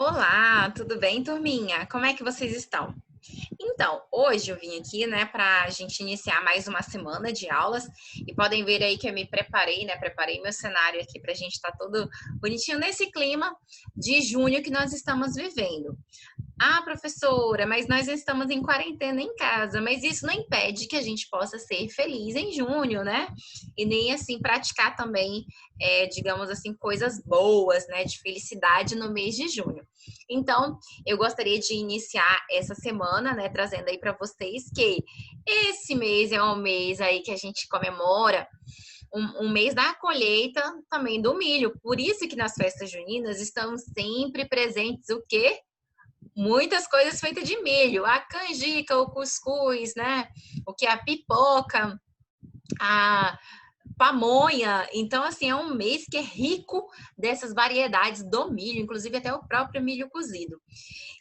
Olá, tudo bem, turminha? Como é que vocês estão? Então, hoje eu vim aqui, né, para a gente iniciar mais uma semana de aulas e podem ver aí que eu me preparei, né, preparei meu cenário aqui para a gente estar todo bonitinho nesse clima de junho que nós estamos vivendo. Ah, professora, mas nós estamos em quarentena em casa, mas isso não impede que a gente possa ser feliz em junho, né? E nem assim praticar também, digamos assim, coisas boas, né? De felicidade no mês de junho. Então, eu gostaria de iniciar essa semana, né? Trazendo aí para vocês que esse mês é um mês aí que a gente comemora um mês da colheita também do milho. Por isso que nas festas juninas estão sempre presentes o quê? Muitas coisas feitas de milho, a canjica, o cuscuz, né? O que é a pipoca, a pamonha. Então, assim, é um mês que é rico dessas variedades do milho, inclusive até o próprio milho cozido.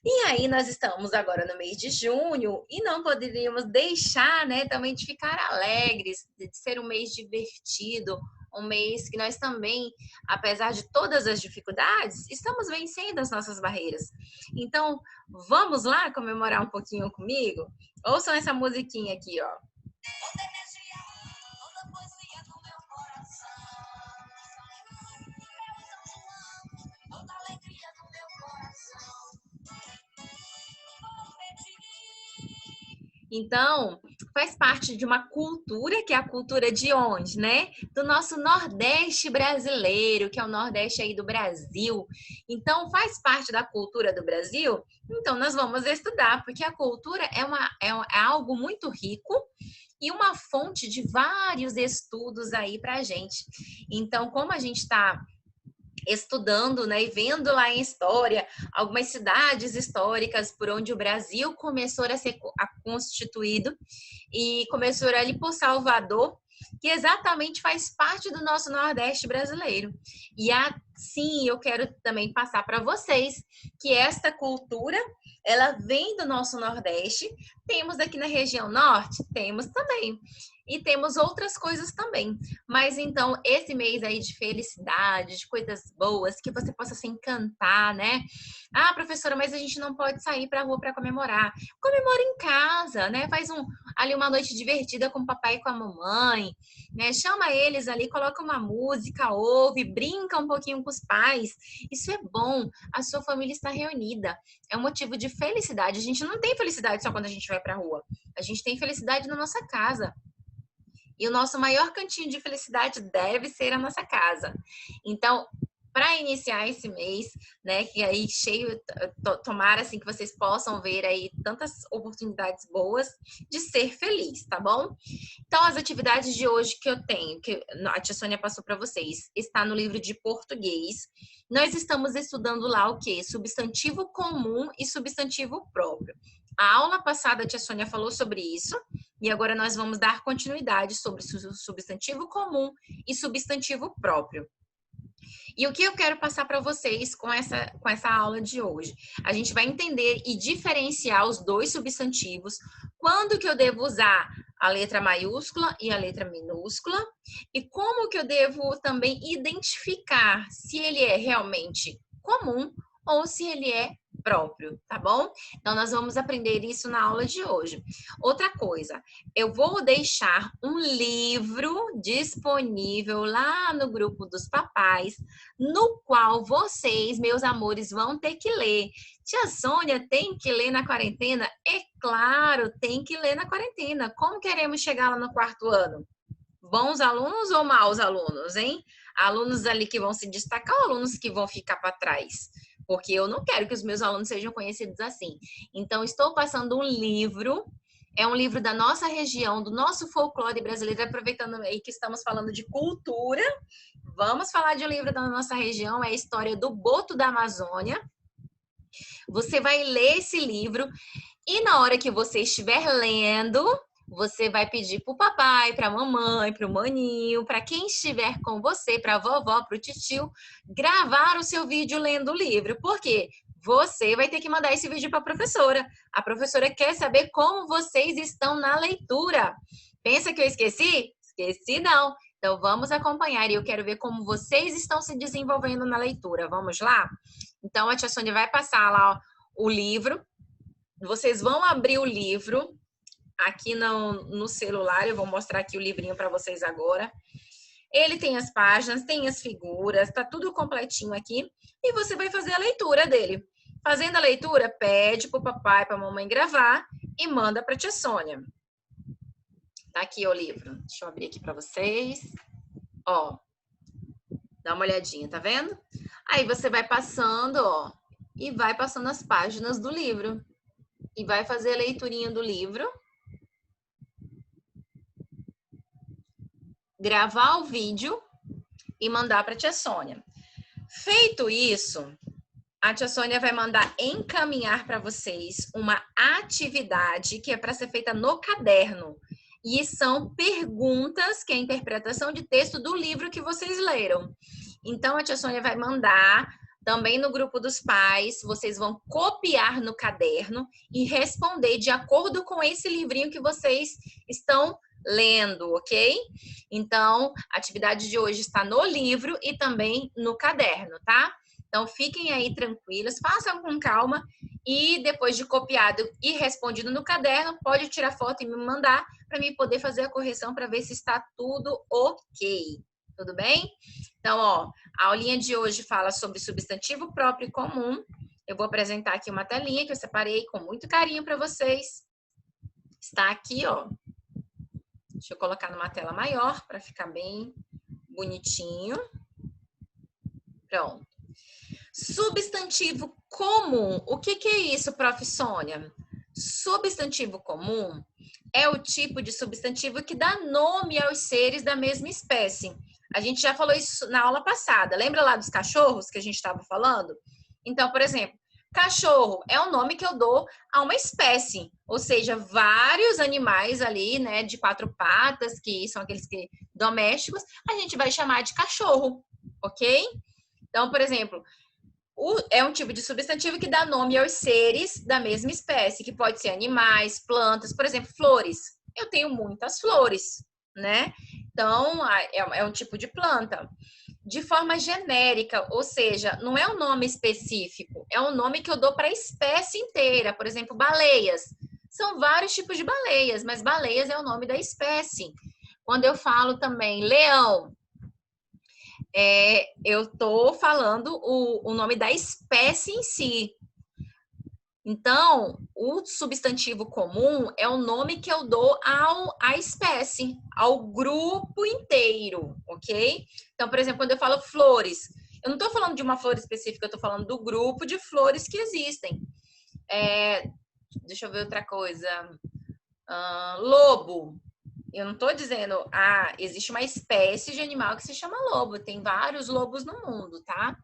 E aí nós estamos agora no mês de junho e não poderíamos deixar, né, também de ficar alegres, de ser um mês divertido, um mês que nós também, apesar de todas as dificuldades, estamos vencendo as nossas barreiras. Então, vamos lá comemorar um pouquinho comigo? Ouçam essa musiquinha aqui, ó. Então, faz parte de uma cultura, que é a cultura de onde, né? Do nosso Nordeste brasileiro, que é o Nordeste aí do Brasil. Então, faz parte da cultura do Brasil? Então, nós vamos estudar, porque a cultura é algo muito rico e uma fonte de vários estudos aí para a gente. Então, como a gente está estudando, né, e vendo lá em história algumas cidades históricas por onde o Brasil começou a ser constituído e começou ali por Salvador, que exatamente faz parte do nosso Nordeste brasileiro. E assim, eu quero também passar para vocês que esta cultura, ela vem do nosso Nordeste. Temos aqui na região Norte, temos também. E temos outras coisas também. Mas então, esse mês aí de felicidade, de coisas boas, que você possa se encantar, né? Ah, professora, mas a gente não pode sair para a rua para comemorar. Comemora em casa, né? Faz ali uma noite divertida com o papai e com a mamãe, né? Chama eles ali, coloca uma música, ouve, brinca um pouquinho com os pais. Isso é bom. A sua família está reunida. É um motivo de felicidade. A gente não tem felicidade só quando a gente vai para a rua. A gente tem felicidade na nossa casa. E o nosso maior cantinho de felicidade deve ser a nossa casa. Então, para iniciar esse mês, né, que aí cheio, tomara assim que vocês possam ver aí tantas oportunidades boas de ser feliz, tá bom? Então, as atividades de hoje que eu tenho, que a tia Sônia passou para vocês, está no livro de português. Nós estamos estudando lá o quê? Substantivo comum e substantivo próprio. A aula passada a tia Sônia falou sobre isso, e agora nós vamos dar continuidade sobre substantivo comum e substantivo próprio. E o que eu quero passar para vocês com essa aula de hoje? A gente vai entender e diferenciar os dois substantivos, quando que eu devo usar a letra maiúscula e a letra minúscula, e como que eu devo também identificar se ele é realmente comum ou se ele é próprio, tá bom? Então, nós vamos aprender isso na aula de hoje. Outra coisa, eu vou deixar um livro disponível lá no grupo dos papais, no qual vocês, meus amores, vão ter que ler. Tia Sônia, tem que ler na quarentena? É claro, tem que ler na quarentena. Como queremos chegar lá no quarto ano? Bons alunos ou maus alunos, hein? Alunos ali que vão se destacar ou alunos que vão ficar para trás? Porque eu não quero que os meus alunos sejam conhecidos assim. Então, estou passando um livro, é um livro da nossa região, do nosso folclore brasileiro, aproveitando aí que estamos falando de cultura. Vamos falar de um livro da nossa região, é a história do Boto da Amazônia. Você vai ler esse livro e na hora que você estiver lendo, você vai pedir para o papai, para a mamãe, para o maninho, para quem estiver com você, para a vovó, para o titio, gravar o seu vídeo lendo o livro. Por quê? Você vai ter que mandar esse vídeo para a professora. A professora quer saber como vocês estão na leitura. Pensa que eu esqueci? Esqueci não. Então, vamos acompanhar e eu quero ver como vocês estão se desenvolvendo na leitura. Vamos lá? Então, a tia Sônia vai passar lá ó, o livro. Vocês vão abrir o livro aqui no celular. Eu vou mostrar aqui o livrinho para vocês agora. Ele tem as páginas, tem as figuras, tá tudo completinho aqui. E você vai fazer a leitura dele. Fazendo a leitura, pede pro papai e pra mamãe gravar e manda pra tia Sônia. Tá aqui o livro. Deixa eu abrir aqui para vocês. Ó, dá uma olhadinha, tá vendo? Aí você vai passando, ó, e vai passando as páginas do livro. E vai fazer a leiturinha do livro. Gravar o vídeo e mandar para a tia Sônia. Feito isso, a tia Sônia vai mandar encaminhar para vocês uma atividade que é para ser feita no caderno. E são perguntas, que é a interpretação de texto do livro que vocês leram. Então, a tia Sônia vai mandar também no grupo dos pais, vocês vão copiar no caderno e responder de acordo com esse livrinho que vocês estão lendo, ok? Então, a atividade de hoje está no livro e também no caderno, tá? Então, fiquem aí tranquilos, façam com calma e depois de copiado e respondido no caderno, pode tirar foto e me mandar para mim poder fazer a correção para ver se está tudo ok. Tudo bem? Então, ó, a aulinha de hoje fala sobre substantivo próprio e comum. Eu vou apresentar aqui uma telinha que eu separei com muito carinho para vocês. Está aqui, ó. Deixa eu colocar numa tela maior para ficar bem bonitinho. Pronto. Substantivo comum. O que é isso, prof. Sônia? Substantivo comum é o tipo de substantivo que dá nome aos seres da mesma espécie. A gente já falou isso na aula passada. Lembra lá dos cachorros que a gente estava falando? Então, por exemplo, cachorro é o nome que eu dou a uma espécie, ou seja, vários animais ali, né, de 4 patas, que são aqueles que domésticos, a gente vai chamar de cachorro, ok? Então, por exemplo, é um tipo de substantivo que dá nome aos seres da mesma espécie, que pode ser animais, plantas, por exemplo, flores. Eu tenho muitas flores, né? Então, é um tipo de planta. De forma genérica, ou seja, não é um nome específico, é um nome que eu dou para a espécie inteira. Por exemplo, baleias. São vários tipos de baleias, mas baleias é o nome da espécie. Quando eu falo também leão, eu estou falando o nome da espécie em si. Então, o substantivo comum é o nome que eu dou à espécie, ao grupo inteiro, ok? Então, por exemplo, quando eu falo flores, eu não estou falando de uma flor específica, eu estou falando do grupo de flores que existem. Deixa eu ver outra coisa. Lobo. Eu não estou dizendo, existe uma espécie de animal que se chama lobo. Tem vários lobos no mundo, tá?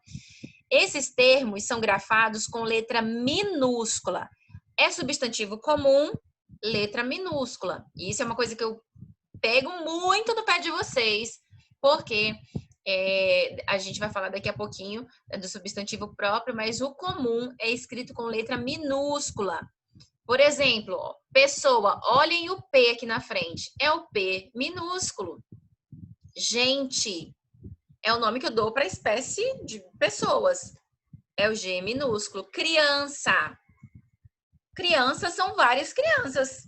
Esses termos são grafados com letra minúscula. É substantivo comum, letra minúscula. E isso é uma coisa que eu pego muito no pé de vocês, porque a gente vai falar daqui a pouquinho do substantivo próprio, mas o comum é escrito com letra minúscula. Por exemplo, pessoa, olhem o P aqui na frente. É o P minúsculo. Gente, é o nome que eu dou para a espécie de pessoas. É o G minúsculo. Criança. Crianças são várias crianças.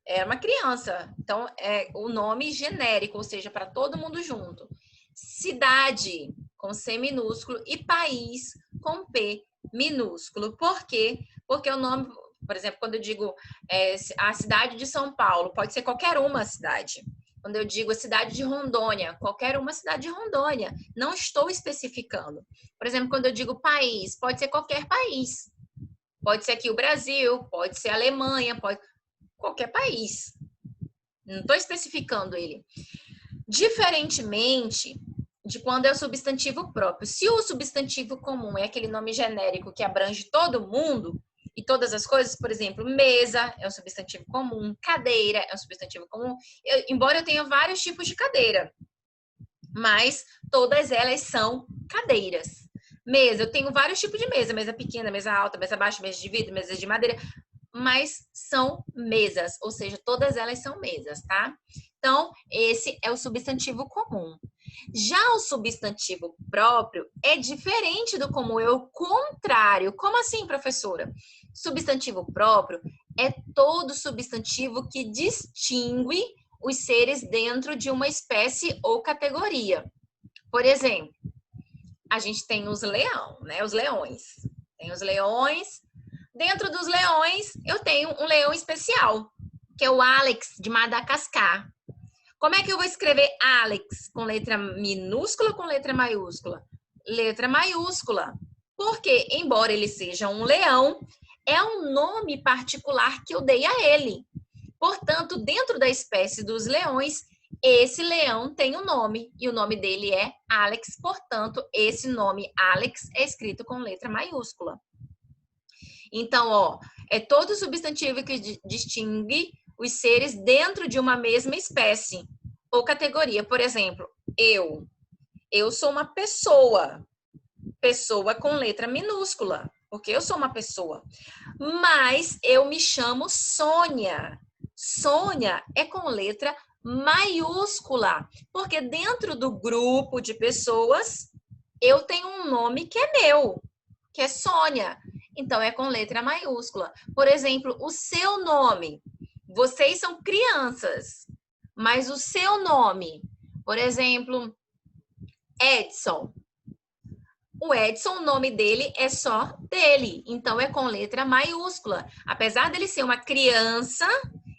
É uma criança. Então, é o nome genérico, ou seja, para todo mundo junto. Cidade, com C minúsculo. E país, com P minúsculo. Por quê? Porque o nome... Por exemplo, quando eu digo a cidade de São Paulo, pode ser qualquer uma cidade. Quando eu digo a cidade de Rondônia, qualquer uma cidade de Rondônia. Não estou especificando. Por exemplo, quando eu digo país, pode ser qualquer país. Pode ser aqui o Brasil, pode ser a Alemanha, qualquer país. Não estou especificando ele. Diferentemente de quando é o substantivo próprio. Se o substantivo comum é aquele nome genérico que abrange todo mundo, e todas as coisas, por exemplo, mesa é um substantivo comum, cadeira é um substantivo comum, embora eu tenha vários tipos de cadeira, mas todas elas são cadeiras. Mesa, eu tenho vários tipos de mesa, mesa pequena, mesa alta, mesa baixa, mesa de vidro, mesa de madeira. mas são mesas, ou seja, todas elas são mesas, tá? Então, esse é o substantivo comum. Já o substantivo próprio é diferente do comum, é o contrário. Como assim, professora? Substantivo próprio é todo substantivo que distingue os seres dentro de uma espécie ou categoria. Por exemplo, a gente tem os né? Os leões. Tem os leões. Dentro dos leões, eu tenho um leão especial, que é o Alex de Madagascar. Como é que eu vou escrever Alex? Com letra minúscula ou com letra maiúscula? Letra maiúscula. Porque, embora ele seja um leão, é um nome particular que eu dei a ele. Portanto, dentro da espécie dos leões, esse leão tem um nome, e o nome dele é Alex. Portanto, esse nome Alex é escrito com letra maiúscula. Então, ó, é todo substantivo que distingue os seres dentro de uma mesma espécie ou categoria. Por exemplo, eu. Eu sou uma pessoa. Pessoa com letra minúscula, porque eu sou uma pessoa. Mas eu me chamo Sônia. Sônia é com letra maiúscula, porque dentro do grupo de pessoas, eu tenho um nome que é meu, que é Sônia. Então, é com letra maiúscula. Por exemplo, o seu nome. Vocês são crianças, mas o seu nome, por exemplo, Edson. O Edson, o nome dele é só dele, então é com letra maiúscula. Apesar dele ser uma criança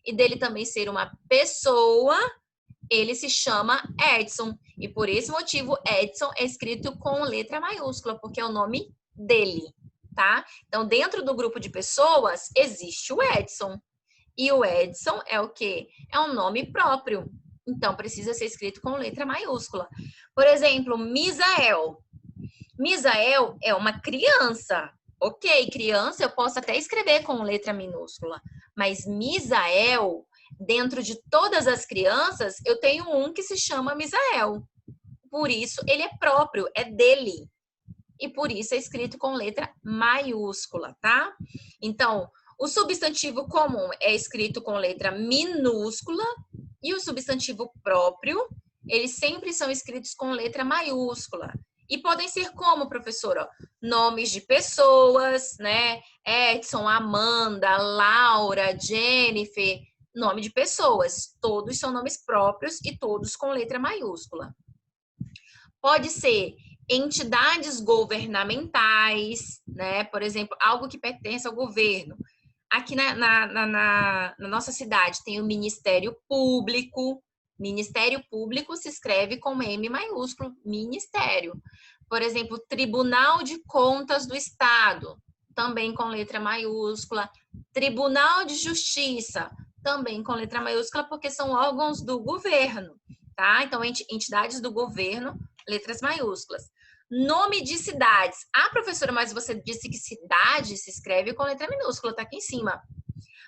e dele também ser uma pessoa, ele se chama Edson. E por esse motivo, Edson é escrito com letra maiúscula, porque é o nome dele, tá? Então, dentro do grupo de pessoas, existe o Edson. E o Edson é o quê? É um nome próprio. Então, precisa ser escrito com letra maiúscula. Por exemplo, Misael. Misael é uma criança. Ok, criança eu posso até escrever com letra minúscula. Mas Misael, dentro de todas as crianças, eu tenho um que se chama Misael. Por isso, ele é próprio, é dele. E por isso é escrito com letra maiúscula, tá? Então, o substantivo comum é escrito com letra minúscula e o substantivo próprio, eles sempre são escritos com letra maiúscula. E podem ser como, professora? Nomes de pessoas, né? Edson, Amanda, Laura, Jennifer, nome de pessoas. Todos são nomes próprios e todos com letra maiúscula. Pode ser entidades governamentais, né? Por exemplo, algo que pertence ao governo. Aqui na nossa cidade tem o Ministério Público. Ministério Público se escreve com M maiúsculo, Ministério. Por exemplo, Tribunal de Contas do Estado, também com letra maiúscula. Tribunal de Justiça, também com letra maiúscula, porque são órgãos do governo, tá? Então, entidades do governo, letras maiúsculas. Nome de cidades. Ah, professora, mas você disse que cidade se escreve com letra minúscula, tá aqui em cima.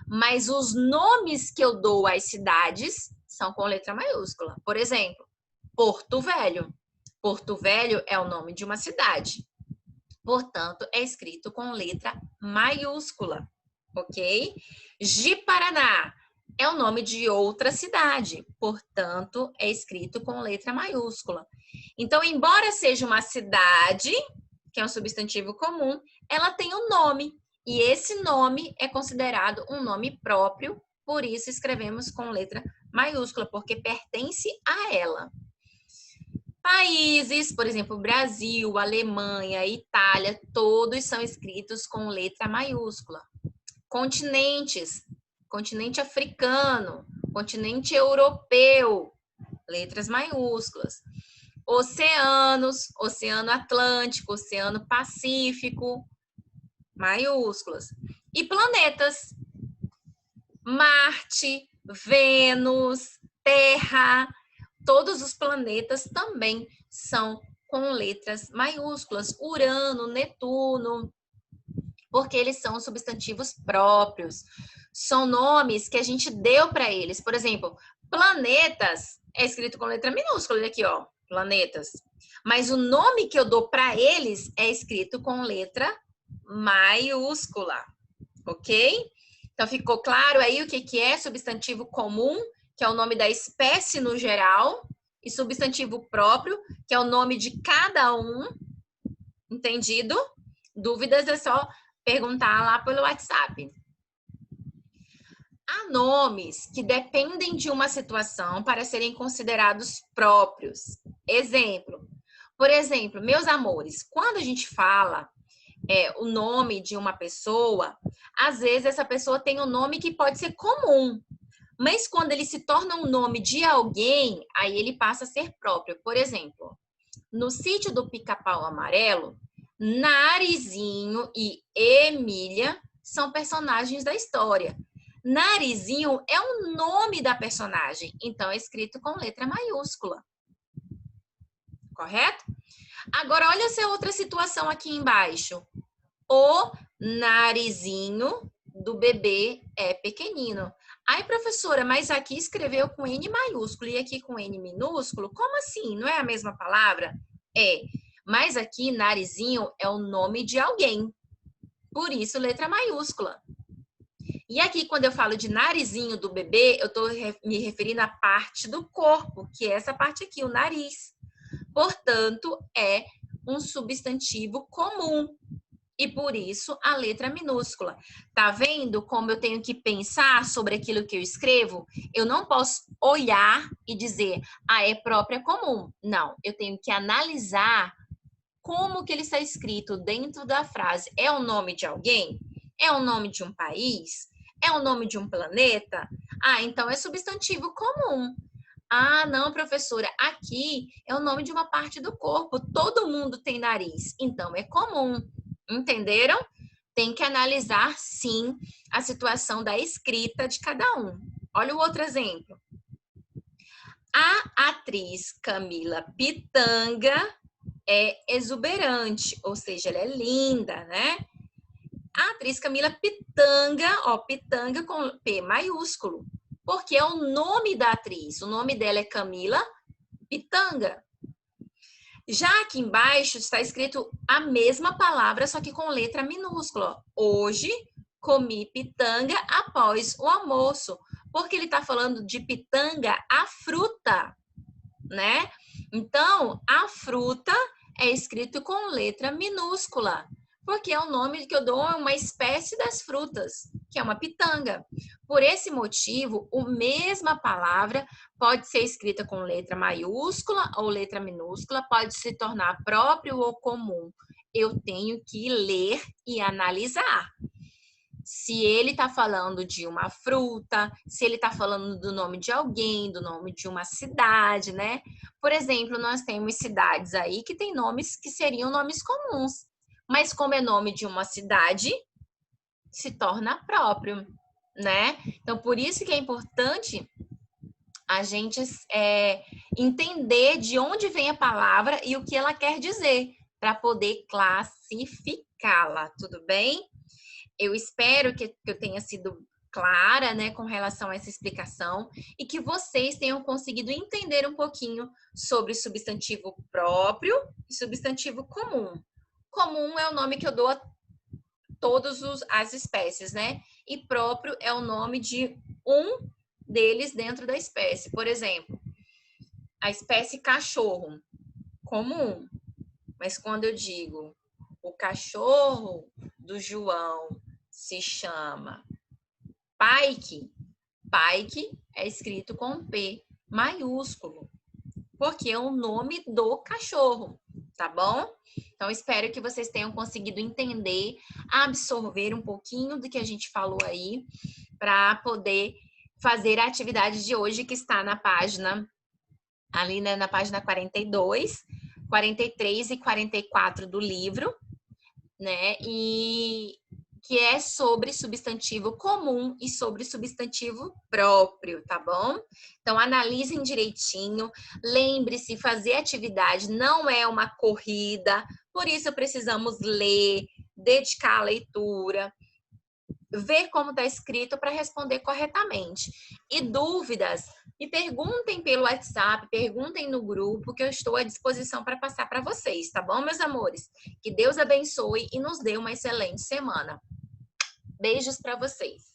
Mas os nomes que eu dou às cidades são com letra maiúscula. Por exemplo, Porto Velho. Porto Velho é o nome de uma cidade. Portanto, é escrito com letra maiúscula, ok? Ji-Paraná é o nome de outra cidade. Portanto, é escrito com letra maiúscula. Então, embora seja uma cidade, que é um substantivo comum, ela tem um nome. E esse nome é considerado um nome próprio, por isso escrevemos com letra maiúscula, porque pertence a ela. Países, por exemplo, Brasil, Alemanha, Itália, todos são escritos com letra maiúscula. Continentes, continente africano, continente europeu, letras maiúsculas. Oceanos, Oceano Atlântico, Oceano Pacífico, maiúsculas. E planetas, Marte, Vênus, Terra, todos os planetas também são com letras maiúsculas. Urano, Netuno, porque eles são substantivos próprios. São nomes que a gente deu para eles. Por exemplo, planetas é escrito com letra minúscula, olha aqui, ó, planetas. Mas o nome que eu dou para eles é escrito com letra maiúscula, ok? Então, ficou claro aí o que é substantivo comum, que é o nome da espécie no geral, e substantivo próprio, que é o nome de cada um. Entendido? Dúvidas é só perguntar lá pelo WhatsApp. Há nomes que dependem de uma situação para serem considerados próprios. Exemplo. Por exemplo, meus amores, quando a gente fala o nome de uma pessoa, às vezes essa pessoa tem um nome que pode ser comum, mas quando ele se torna um nome de alguém, aí ele passa a ser próprio. Por exemplo, no Sítio do Pica-Pau Amarelo, Narizinho e Emília são personagens da história. Narizinho é o nome da personagem, então é escrito com letra maiúscula. Correto? Agora, olha essa outra situação aqui embaixo. O narizinho do bebê é pequenino. Ai, professora, mas aqui escreveu com N maiúsculo e aqui com N minúsculo? Como assim? Não é a mesma palavra? É, mas aqui narizinho é o nome de alguém. Por isso, letra maiúscula. E aqui, quando eu falo de narizinho do bebê, eu estou me referindo à parte do corpo, que é essa parte aqui, o nariz. Portanto, é um substantivo comum. E por isso, a letra minúscula. Tá vendo como eu tenho que pensar sobre aquilo que eu escrevo? Eu não posso olhar e dizer, é própria comum. Não, eu tenho que analisar como que ele está escrito dentro da frase. É o nome de alguém? É o nome de um país? É o nome de um planeta? Então é substantivo comum. Não, professora, aqui é o nome de uma parte do corpo. Todo mundo tem nariz, então é comum. Entenderam? Tem que analisar, sim, a situação da escrita de cada um. Olha o outro exemplo. A atriz Camila Pitanga é exuberante, ou seja, ela é linda, né? A atriz Camila Pitanga, Pitanga com P maiúsculo, porque é o nome da atriz. O nome dela é Camila Pitanga. Já aqui embaixo está escrito a mesma palavra, só que com letra minúscula. Hoje comi pitanga após o almoço, porque ele está falando de pitanga, a fruta, né? Então, a fruta é escrito com letra minúscula, porque é o nome que eu dou a uma espécie das frutas, que é uma pitanga. Por esse motivo, a mesma palavra pode ser escrita com letra maiúscula ou letra minúscula, pode se tornar próprio ou comum. Eu tenho que ler e analisar. Se ele está falando de uma fruta, se ele está falando do nome de alguém, do nome de uma cidade, né? Por exemplo, nós temos cidades aí que têm nomes que seriam nomes comuns, mas como é nome de uma cidade, se torna próprio, né? Então, por isso que é importante a gente entender de onde vem a palavra e o que ela quer dizer, para poder classificá-la, tudo bem? Eu espero que eu tenha sido clara, né, com relação a essa explicação e que vocês tenham conseguido entender um pouquinho sobre substantivo próprio e substantivo comum. Comum é o nome que eu dou a todas as espécies, né? E próprio é o nome de um deles dentro da espécie. Por exemplo, a espécie cachorro, comum. Mas quando eu digo o cachorro do João se chama Pike, Pike é escrito com P maiúsculo, porque é o nome do cachorro, tá bom? Então, espero que vocês tenham conseguido entender, absorver um pouquinho do que a gente falou aí, para poder fazer a atividade de hoje que está na página, ali né, na página 42, 43 e 44 do livro, né? E que é sobre substantivo comum e sobre substantivo próprio, tá bom? Então, analisem direitinho. Lembre-se, fazer atividade não é uma corrida, por isso precisamos ler, dedicar a leitura, ver como está escrito para responder corretamente. E dúvidas, me perguntem pelo WhatsApp, perguntem no grupo, que eu estou à disposição para passar para vocês, tá bom, meus amores? Que Deus abençoe e nos dê uma excelente semana. Beijos para vocês.